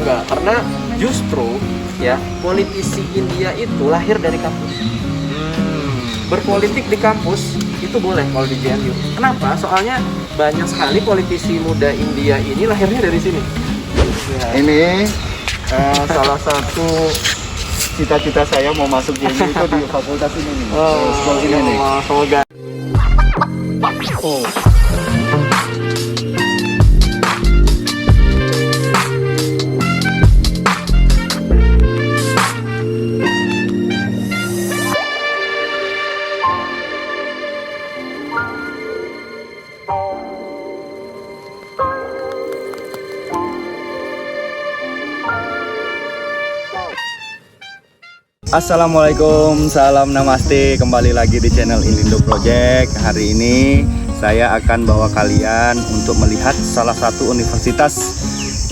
Enggak, karena justru ya politisi India itu lahir dari kampus. Berpolitik di kampus itu boleh kalau di JNU. Kenapa? Soalnya banyak sekali politisi muda India ini lahirnya dari sini. Ya. Ini salah satu cita-cita saya mau masuk JNU itu di fakultas ini nih. Sekolah ini nih. Semoga. Assalamualaikum, salam namaste. Kembali lagi di channel Ilindo Project. Hari ini saya akan bawa kalian untuk melihat salah satu universitas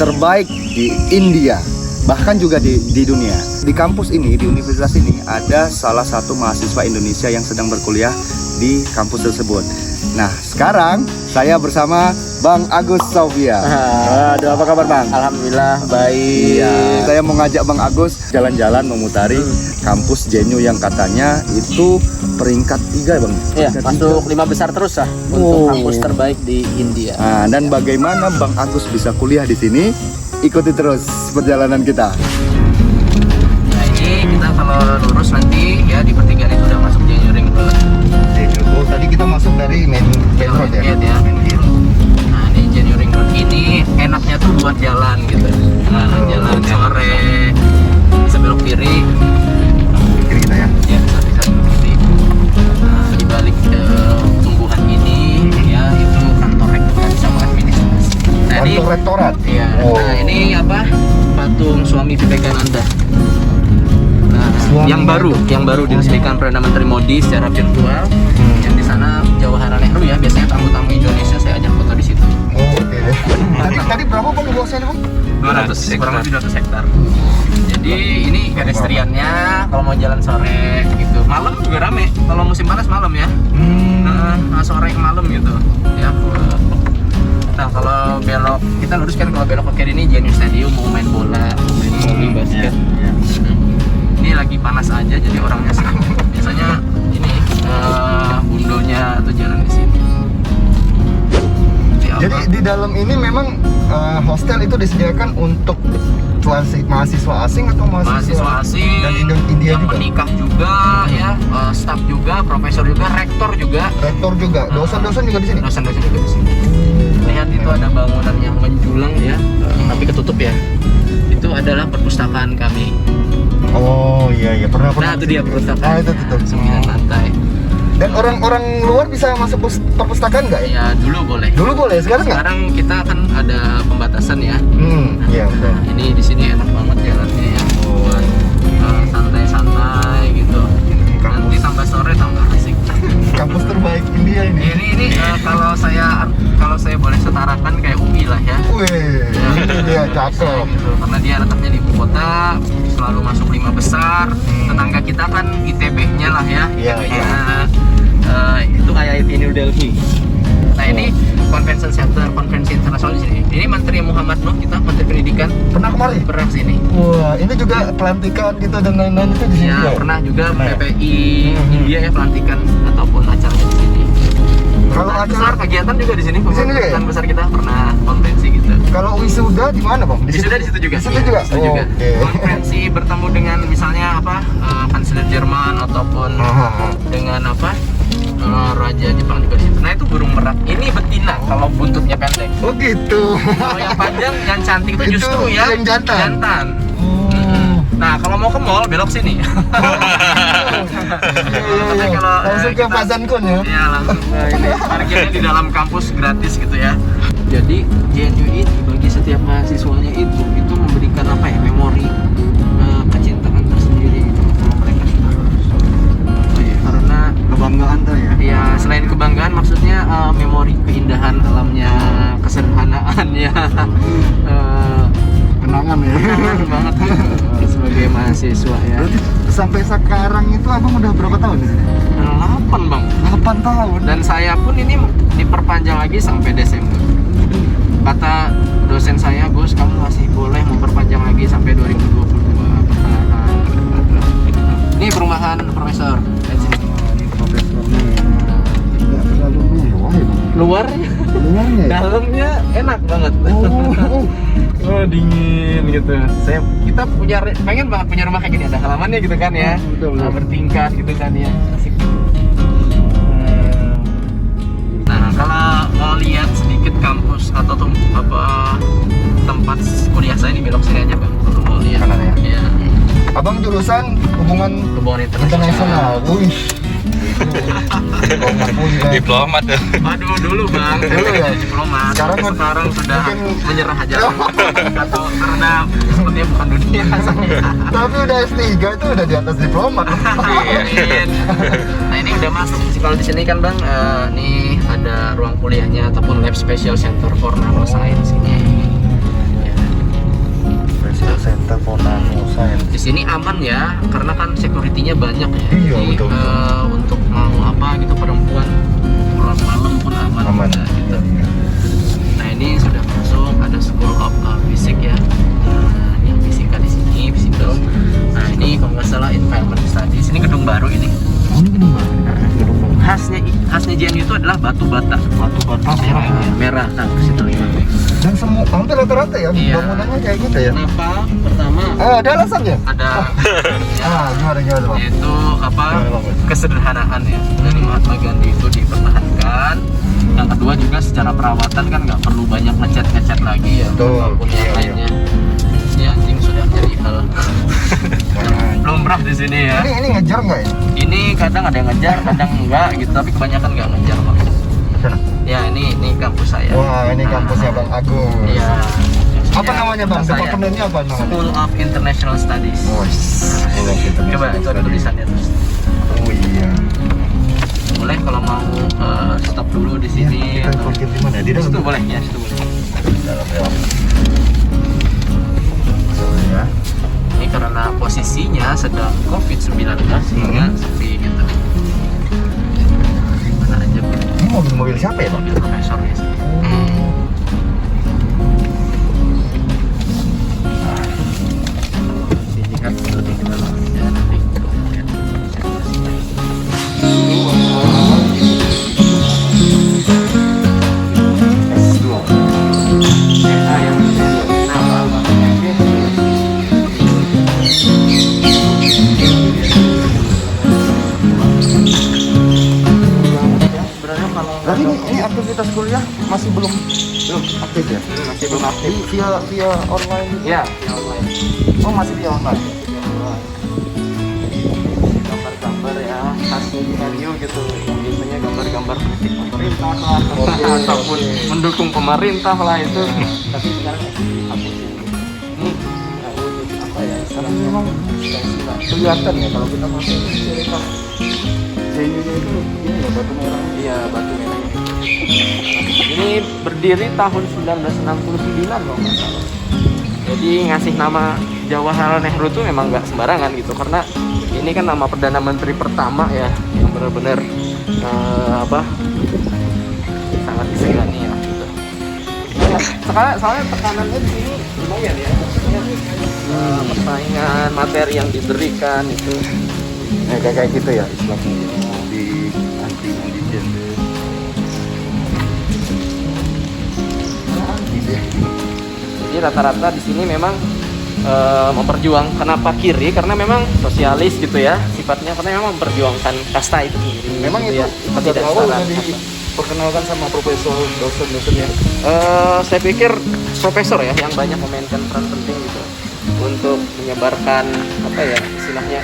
terbaik di India, bahkan juga di dunia. Di kampus ini, di universitas ini, ada salah satu mahasiswa Indonesia yang sedang berkuliah di kampus tersebut. Nah, sekarang saya bersama Bang Agus Sofia. Aduh, apa kabar Bang? Alhamdulillah baik. Iya, saya mau ngajak Bang Agus jalan-jalan memutari kampus JNU yang katanya itu peringkat 3 Bang. Iya, Peringkat masuk 5 besar terus lah untuk kampus terbaik di India. Nah, dan bagaimana Bang Agus bisa kuliah di sini? Ikuti terus perjalanan kita. Nah, ini kita kalau lurus nanti ya di pertigaan itu udah masuk JNU Ring Road. Oh, tadi kita masuk dari main road ya? Iya, nah, ini JNU Ring Road ini enaknya tuh buat jalan gitu. Nah, jalan sore bisa belok kiri. Kiri kita ya? Ya, bisa belok kiri. Nah, di balik tumbuhan ini ya itu kantor rektorat sama administrasi. Nah, ini Kantor rektorat? iya. Oh. Nah, ini apa? Patung Swami Vivekananda. Nah, yang baru diresmikan Perdana Menteri Modi secara virtual. Yang di sana Jawaharlal Nehru ya, biasanya tamu-tamu Indonesia saya ajak foto di situ. Oh, oke. Tadi berapa Bang luasnya Bang? 200, kurang lebih 200 hektar. Jadi ini pedestriannya kalau mau jalan sore gitu. Malam juga rame. Kalau musim panas malam ya. Nah, sore ke malam gitu. Ya. Nah, kalau belok kita luruskan, kalau belok ke kiri ini JNU Stadium, mau main bola, main volley, basket. Ini lagi panas aja jadi orangnya sedikit. Biasanya ini bundonya atau jalan di sini. Jadi di dalam ini memang hostel itu disediakan untuk mahasiswa asing atau mahasiswa asing dan India yang juga? menikah juga ya, staf juga, profesor juga, rektor juga, dosen-dosen juga di sini. dosen-dosen juga di sini. Lihat itu ada bangunan yang menjulang ya, tapi ketutup ya. Itu adalah perpustakaan kami. Oh iya pernah. Nah, itu dia perpustakaan. Itu tutup. 9 lantai. Dan orang-orang luar bisa masuk perpustakaan nggak ya? Ya dulu boleh. Dulu boleh, sekarang nggak? Sekarang kita kan ada pembatasan ya. Iya betul. Nah, ini di sini enak banget jalannya ya, buat santai-santai gitu. Nanti tambah sore tambah asik. Kampus terbaik India ini. Ini kalau saya boleh setarakan kayak UI lah ya. Wih, iya cakep. Gitu. Karena dia letaknya di ibu kota, selalu masuk 5 besar. Tetangga kita kan ITB-nya lah ya. Iya. Itu kayak New Delhi. Nah, ini convention center, konvensi internasional di sini. Ini Menteri Muhammad Nuh, kita Menteri Pendidikan. Pernah kemari? Pernah sini. Wah, ini juga pelantikan gitu dan lain-lain itu di sini. Ya, juga? pernah juga Pernah ya? PPI India ya pelantikan ataupun acaranya di sini. Kalau Besar acara kegiatan juga di sini. Di sini juga ya? Kegiatan besar kita pernah konferensi gitu. kalau wisuda di mana Bang? Wisuda di situ juga. Di situ juga. Di situ juga. Oke. Konferensi bertemu dengan misalnya apa? Kanselir Jerman ataupun dengan apa? Raja Jepang juga di situ. Nah, itu burung merak. Ini betina kalau buntutnya pendek. Oh gitu. Kalau yang panjang, yang cantik itu justru ya yang jantan. Nah, kalau mau ke mall belok sini. Tapi kalau langsung ke Fazan Kun ya. Iya, langsung ke ini. Parkirnya di dalam kampus gratis gitu ya. Jadi JNU ini bagi setiap mahasiswanya itu memberikan apa ya, memori kecintaan tersendiri gitu kalau mereka sudah lulus. Karena Kebanggaan tuh ya. ya selain kebanggaan maksudnya memori keindahan alamnya, kesederhanaannya, Kenangan ya. kenangan banget sebagai mahasiswa ya. Berarti sampai sekarang itu Abang udah berapa tahun di sini? 8 Bang. 8 tahun. Dan saya pun ini diperpanjang lagi sampai Desember. Kata dosen saya, Gus, kamu masih boleh memperpanjang dingin gitu. Kita pengen banget punya rumah kayak gini, ada halamannya gitu kan ya. Betul. Bertingkat gitu kan ya. Asik. Nah, kalau mau lihat sedikit kampus atau tempat kuliah saya ini belok sini aja Bang. Kalau mau lihat. Kanan ya? Iya. Abang jurusan hubungan Hubungan internasional. Wih. Diplomat tuh. Aduh, dulu Bang, saya Dulu ya? jadi diplomat. Sekarang Sudah mungkin- menyerah aja. Atau karena sepertinya bukan dunia saya. Tapi udah S3 itu udah di atas diplomat. Amin. Nah, ini udah masuk sih kalau di sini kan Bang, nih ada ruang kuliahnya ataupun lab special center for nanoscience ini. Ya. Special Center for Nanoscience. Di sini aman ya, karena kan security-nya banyak ya. Iya, Jadi, betul. Untuk mau apa gitu perempuan pulang malam pun aman. Aman. juga, gitu. Nah, ini sudah masuk, ada School of Physics ya. Nah, yang fisika di sini, fisikal. Nah, ini kalau nggak salah environment studies. Ini gedung baru ini. Oh, ini gedung baru. Gedung baru. Khasnya JNU itu adalah batu bata. Batu bata merah. Merah. Nah, di situ gimana? Dan semua hampir rata-rata ya Iya. bangunannya kayak gitu ya. Kenapa? Pertama Ada alasannya? ada Gimana Bang? yaitu apa? Gimana, Bang? Kesederhanaan ya dari Mahatma Gandhi itu dipertahankan. Yang kedua juga secara perawatan kan nggak perlu banyak ngecat lagi ya. Betul. Walaupun yang Iya, lainnya. Ini anjing sudah jadi hal lumrah di sini ya. Ini ngejar nggak ya? Ini kadang ada yang ngejar, kadang enggak gitu, tapi kebanyakan nggak ngejar Bang. Sana. Ya ini kampus saya. Wah, ini kampusnya Bang Agus. Iya. Apa namanya Bang? Saya. Departemennya apa namanya? School of International Studies. Coba itu ada tulisannya terus. Oh iya. Boleh kalau mau stop dulu di sini. Kita parkir di mana? Di dalam. Situ boleh ya, situ boleh. Dalam ya. So, ya. Ini karena posisinya sedang COVID-19 sehingga sepi gitu. Mana aja Bu? Ini mobil siapa ya Bang? Mobil profesor ya. Sini kan lebih ke dalam ya nanti. Berarti ini aktivitas kuliah masih belum aktif ya? Masih belum aktif. Via online gitu? Ya, via online. Oh masih via online. Gambar-gambar ya khas Rio gitu. Yang biasanya gambar-gambar kritik pemerintah lah, ataupun mendukung pemerintah lah itu. Tapi sekarang dihapus ini nggak wujud apa ya? Karena memang kelihatan ya kalau kita masuk ke ciri khas JNU itu ini loh batu merah. Iya, batu merah. Ini berdiri tahun 1969 loh nggak salah. Jadi ngasih nama Jawaharlal Nehru tuh memang nggak sembarangan gitu, karena ini kan nama perdana menteri pertama ya yang benar-benar sangat disegani ya gitu. Sekarang soalnya tekanannya di sini lumayan ya, maksudnya persaingan materi yang diberikan itu. Kayak gitu ya Islamnya di anti gender. Jadi rata-rata di sini memang memperjuangkan kenapa kiri, karena memang sosialis gitu ya sifatnya, karena memang memperjuangkan kasta itu sendiri. Memang gitu itu ya, sejak awal udah ketidaksetaraan. diperkenalkan sama profesor dosen-dosennya. Saya pikir profesor ya yang banyak memainkan peran penting gitu untuk menyebarkan apa ya istilahnya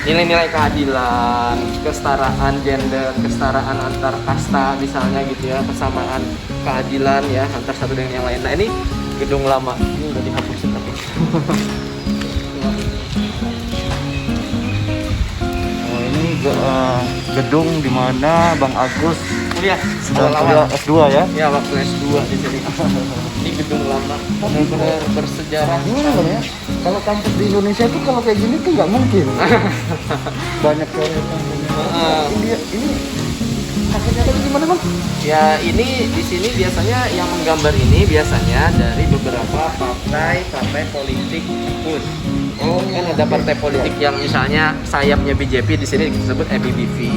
nilai-nilai keadilan, kesetaraan gender, kesetaraan antar kasta misalnya gitu ya, kesamaan keadilan ya antar satu dengan yang lain. Nah ini gedung lama, ini udah dihapusin tapi. Oh, ini gedung di mana Bang Agus Kuliah sedang awal-awal. kuliah S2 ya? Ya waktu S2 di sini. Ini gedung lama, benar-benar bersejarah. Gimana Bang ya? Kalau kampus di Indonesia itu kalau kayak gini tuh nggak mungkin. Banyak coret-coret. Ini maksudnya tadi gimana Bang? Ya ini di sini biasanya yang menggambar ini biasanya dari beberapa partai politik pun. Oh, Kan ada partai politik yang misalnya sayapnya BJP di sini disebut EBBV,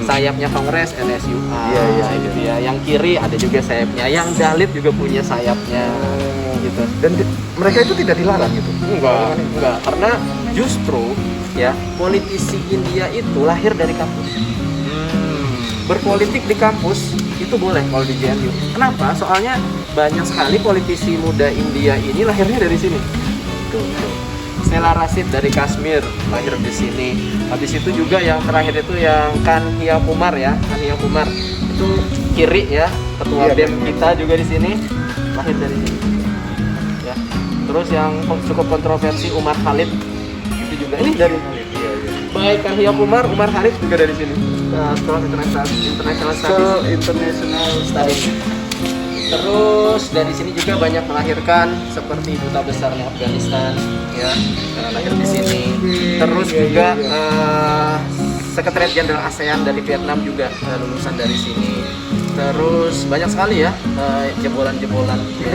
sayapnya Kongres NSUA, Iya, gitu ya. Yang kiri ada juga sayapnya, yang Dalit juga punya sayapnya, gitu gitu. Dan mereka itu tidak dilarang gitu. Enggak, karena justru ya politisi India itu lahir dari kampus. Berpolitik di kampus itu boleh kalau di JNU. Kenapa? Soalnya banyak sekali politisi muda India ini lahirnya dari sini. Tuh. Stella Rasid dari Kashmir lahir di sini. Habis itu juga yang terakhir itu yang Kanhaiya Kumar ya, Kanhaiya Kumar itu kiri ya, ketua BEM kita juga di sini lahir dari sini. Ya. Terus yang cukup kontroversi Umar Khalid itu juga ini dari baik Kanhaiya Kumar, Umar Khalid juga dari sini. Sekolah International Studies. Terus dari sini juga banyak melahirkan seperti duta besarnya Afghanistan ya, lahir di sini. Terus juga Sekretariat Jenderal ASEAN dari Vietnam juga lulusan dari sini. Terus banyak sekali ya jebolan-jebolan ya,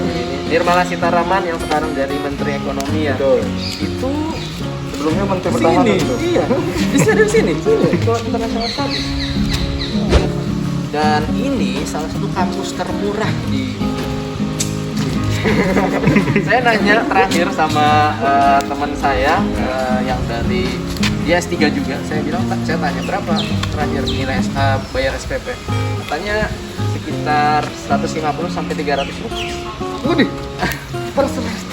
Nirmala Sitaraman yang sekarang dari Menteri Ekonomi ya. Betul. Itu Sebelumnya Menteri sini, Pertahanan itu. iya, bisa dari sini, Sekolah International Studies. Dan ini salah satu kampus termurah di saya nanya terakhir sama teman saya yang dari dia S3 juga. Saya bilang, saya tanya berapa terakhir nilai bayar SPP. Katanya sekitar 150 sampai 300 rupiah. Waduh.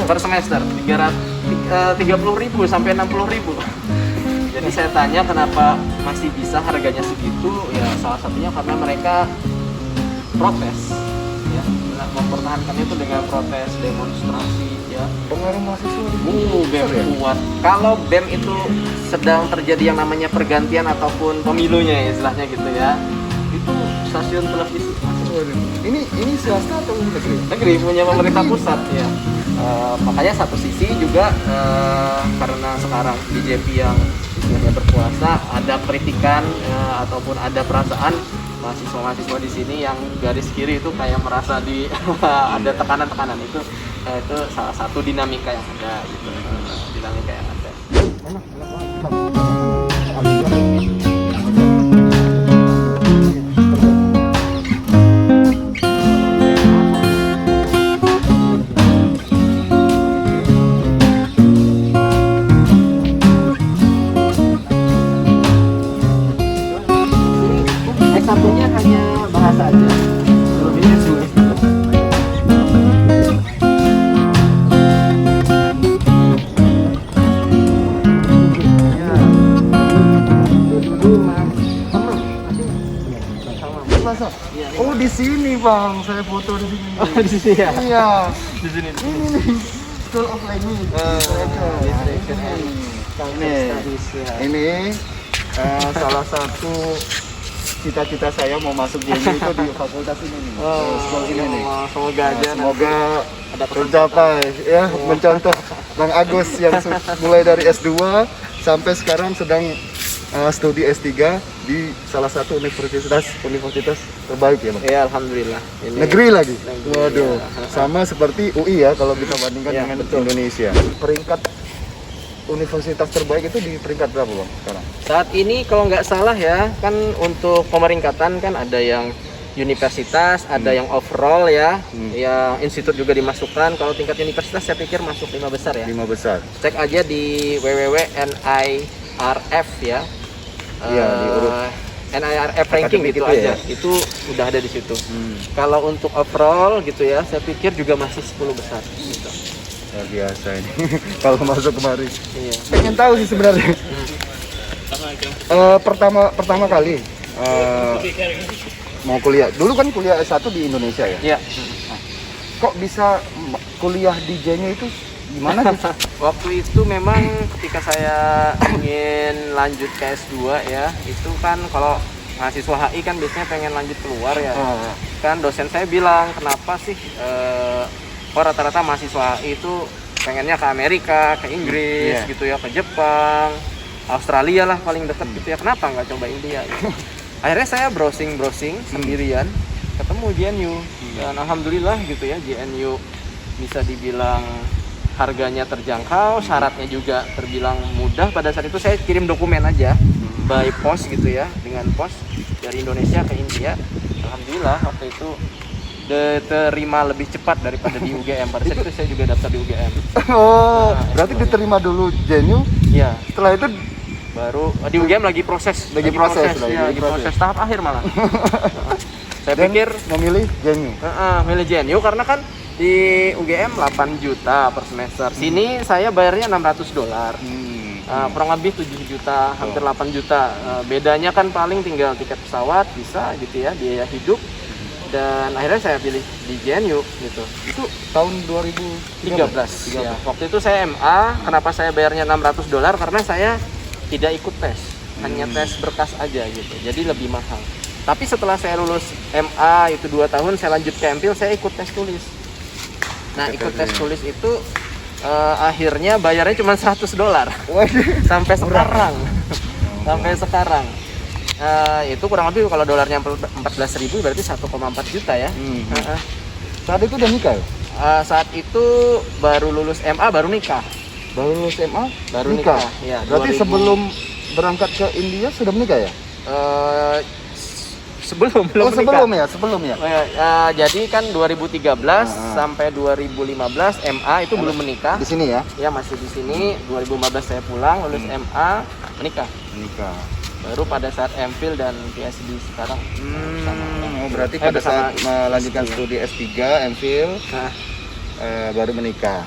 Per semester. 30.000 sampai 60.000. Jadi saya tanya kenapa masih bisa harganya segitu, ya salah satunya karena mereka protes ya, mempertahankan itu dengan protes, demonstrasi ya. Pengaruh mahasiswa BEM kuat. Kalau BEM itu sedang terjadi yang namanya pergantian ataupun pemilunya ya, istilahnya gitu ya, itu stasiun televisi. Ini swasta atau negeri? Negeri, punya pemerintah pusat ya. Makanya satu sisi juga karena sekarang BJP yang istilahnya berkuasa, ada kritikan ataupun ada perasaan mahasiswa-mahasiswa di sini yang garis kiri itu kayak merasa di ada tekanan-tekanan itu salah satu dinamika yang ada gitu. Dinamika yang ada. Satunya hanya bahasa aja. Selebihnya sulit. Oh di sini bang, saya foto di sini. Oh, di sini ya? Iya. Di sini. Ini nih, School of Language. Ini salah satu cita-cita saya mau masuk JNU itu di fakultas ini nih. Sekolah ini nih. Semoga aja. Semoga ada tercapai ya, mencontoh Bang Agus yang mulai dari S2 sampai sekarang sedang studi S3 di salah satu universitas terbaik ya Bang. Ya alhamdulillah. Ini Negeri lagi. negeri, Waduh, ya. sama seperti UI ya kalau kita bandingkan Ya, dengan betul. Indonesia. Peringkat universitas terbaik itu di peringkat berapa Bang sekarang? Saat ini kalau nggak salah ya, kan untuk pemeringkatan kan ada yang universitas, ada yang overall ya, yang institut juga dimasukkan. Kalau tingkat universitas saya pikir masuk 5 besar ya. 5 besar. Cek aja di www.NIRF ya. Iya, diurut. NIRF ranking Akademik gitu itu aja. ya? Itu udah ada di situ. Kalau untuk overall gitu ya, saya pikir juga masih 10 besar gitu. Luar biasa ini. Kalau masuk kemari. Iya. Pengen tahu sih sebenarnya. Pertama kali mau kuliah. Dulu kan kuliah S1 di Indonesia ya. Iya. Kok bisa kuliah di JNU itu gimana sih? Waktu itu memang ketika saya ingin lanjut ke S2 ya, itu kan kalau mahasiswa HI kan biasanya pengen lanjut keluar ya. Kan dosen saya bilang, kenapa sih rata-rata mahasiswa HI itu pengennya ke Amerika, ke Inggris gitu ya, ke Jepang, Australia lah paling dekat gitu ya. Kenapa nggak coba India gitu. Akhirnya saya browsing sendirian, ketemu JNU dan alhamdulillah gitu ya, JNU bisa dibilang harganya terjangkau, syaratnya juga terbilang mudah. Pada saat itu saya kirim dokumen aja by post gitu ya, dengan pos dari Indonesia ke India. Alhamdulillah waktu itu diterima lebih cepat daripada di UGM. Pada saat itu saya juga daftar di UGM. Oh, Nah, berarti itu. diterima dulu Genyu, Iya, setelah itu baru di UGM lagi proses, Lagi proses. lagi proses tahap akhir malah. Saya dan pikir memilih Genyu. milih Genyu karena kan di UGM 8 juta per semester. Sini saya bayarnya $600. Kurang lebih 7 juta, hampir 8 juta. Bedanya kan paling tinggal tiket pesawat bisa gitu ya, biaya hidup. Dan akhirnya saya pilih di Genyu gitu. Itu tahun 2013. 13. Ya. Waktu itu saya MA, kenapa saya bayarnya $600? Karena saya tidak ikut tes, hanya tes berkas aja gitu. Jadi lebih mahal. Tapi setelah saya lulus MA itu 2 tahun, saya lanjut ke MPhil, saya ikut tes tulis. Nah, ikut tes tulis itu akhirnya bayarnya cuma $100 sampai sekarang. Sampai sekarang. Itu kurang lebih kalau dolarnya 14.000 berarti 1,4 juta ya. Saat itu udah nikah ya? Saat itu baru lulus MA, baru nikah. Baru lulus SMA? Baru nikah. Ya, Berarti 2000. sebelum berangkat ke India sudah menikah ya? Belum menikah. Sebelum ya. Jadi kan 2013 sampai 2015 MA itu belum menikah. Di sini ya? Ya masih di sini. 2015 saya pulang, lulus MA, menikah. Menikah. Baru pada saat MPhil dan PhD sekarang. Oh, berarti pada bersama saat melanjutkan istri. studi S3, MPhil, Nah, baru menikah.